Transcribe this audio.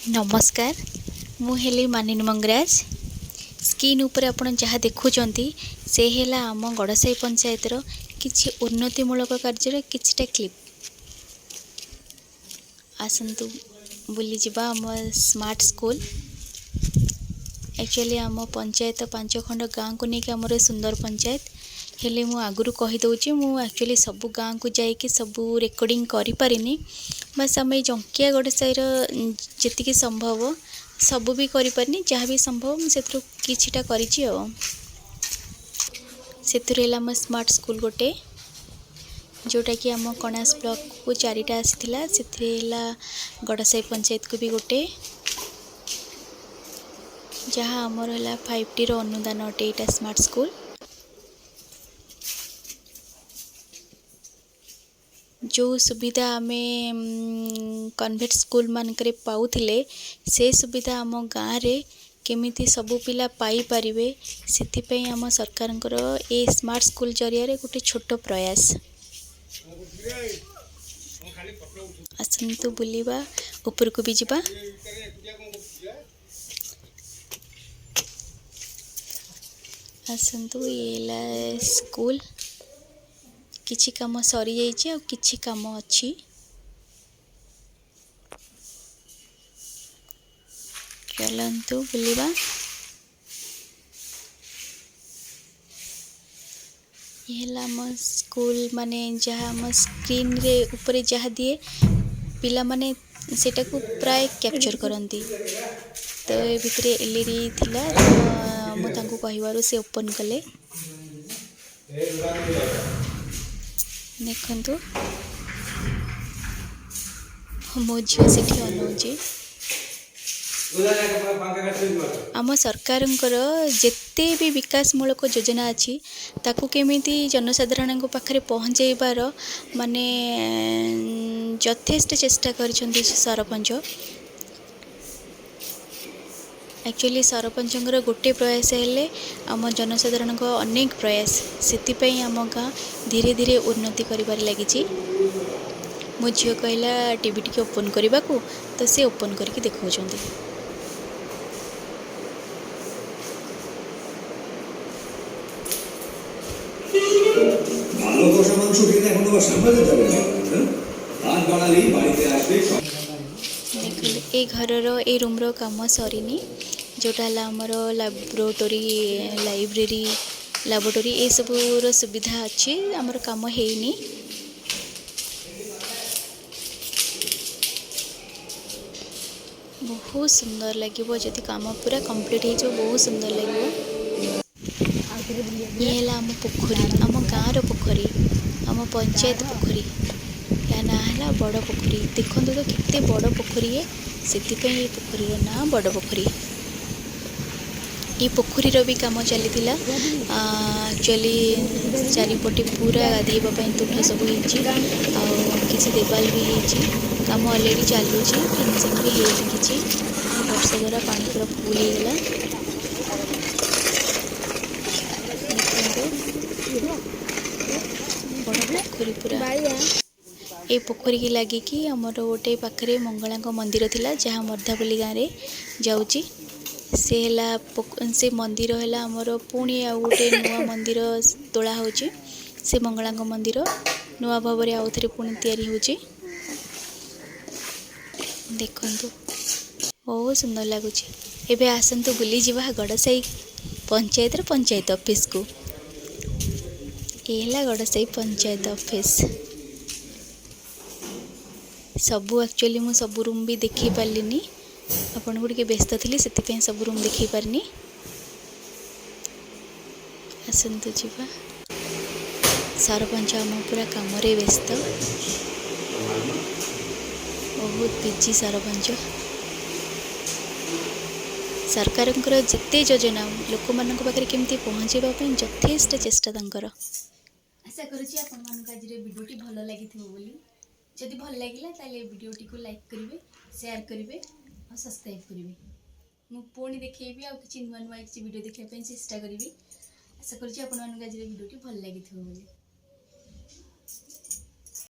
नमस्कार मुझे मानिनी मंगराज स्क्रीन उपर आपण जहाँ देखुंट से है आम गड़साई पंचायत किसी उन्नतिमूलक कार्य किछटा क्लिप आसतु बुली जावा आम स्मार्ट स्कूल। एक्चुअली आम पंचायत 5 खंड गाँव को लेकिन आमर सुंदर पंचायत हेले मु आगुरी कहीदे मु एक्चुअली सबू गाँव को जाइए सबू रेकर्डिंग करें बस आम जंकिया गड़साईर जी संभव सबू भी करें जहाँ भी संभव मुझे किछिटा आम स्मार्ट स्कूल गोटे जोटा कि आम कणास ब्लॉक को 4टा आसीला से गड़साई पंचायत को भी गोटे जहाँ आमर है 5T अनुदान अटे यहाँ स्मार्ट स्कूल जो सुविधा आम कन्वेंट स्कूल मानक पाऊले से सुविधा आम गाँव रे केमिति सबू पिला पाई परिवे से आम सरकार ए स्मार्ट स्कूल जरिया गोटे छोट प्रयास आसतु बुलिबा ऊपर को भी जावा। आसतु ये स्कूल किछि काम सरी जाइए और किछि काम अच्छी चलतु बुलिबा। ये आम स्कूल माने जहाँ आम स्क्रीन रे ऊपर जहाँ दिए पिला माने सेटा को प्राय कैप्चर करती तो ये भितर एलईडी थिला तो मु तांको कहिबारु से ओपन कले देखंतु मो झील से अनौची आम सरकार जिते भी विकासमूलक योजना अच्छी ताकू केमिति जनसाधारण पाखे पहुँचेबार माने यथेष्ट चेष्टा कर सरपंच। एक्चुअली सरपंचर गोटे प्रयास हेले आम जनसाधारण अनेक प्रयास से आम गाँ धीरे धीरे उन्नति कर लगी। मो झील कहला टीवी टी ओपन करने को तो सी ओपन करके देखा देखिए घर ए रूम्र कम सरीनी जोटा आमर लैबोरेटरी लैबोरेटरी ये सबूर सुविधा अच्छी आमर कम हैनी बहुत सुंदर लगे जदि काम पूरा कंप्लीट हो बहुत सुंदर लगे। ये है आम पोखरी आम गाँव पोखरी आम पंचायत पोखरी या ना है बड़ पोखरी देखो तो केते बड़ पोखरी है से पोखरी ना बड़ पोखरी ये पोखरीर भी काम चली एक्चुअली चारिपटे पूरा गाधेवाई तुठ सब किसी देवाल भी होती काम अलरेडी चलुँ फिनिशिंग भी हो कि वर्षा द्वारा पानी पूरा फुल होगा पोखरी पूरा ये पोखरी की लगे कि आमर गोटे पाखे मंगला मंदिर थिला जहाँ मर्धापल्ली गाँव में जाऊँगी से मंदिर है आमर पुणी आ गोटे नुआ मंदिर तोला हो से मंगला मंदिर नुआ भाव में आउ थे पुणी तैयारी होची देखंतु बहुत सुंदर लगुच। एबे आसंतु बुली जावा गड़साई पंचायत पंचायत ऑफिस को ये गड़साई पंचायत ऑफिस सबू एक्चुअली मु सब रूम भी देखी पार्लिनी आपन को व्यस्त थी से सब रूम देखी पारनी आसतु जावा। सरपंच आम पूरा काम व्यस्त बहुत बिजी सरपंच सरकार जिते योजना लोक मान पाखे केमती पहुँचेवाई यथेष्ट चेष्टा आशा करुँची भिडियोटी भल लगी जदि भल लगे भिडियोटी को लाइक करेंगे शेयर करेंगे और सब्सक्राइब करेंगे पुणी देखी आ कि नुआ नुआ किसी वीडियो देखापी चेष्टा करी आशा करुँची भिडियोटी भल लगी।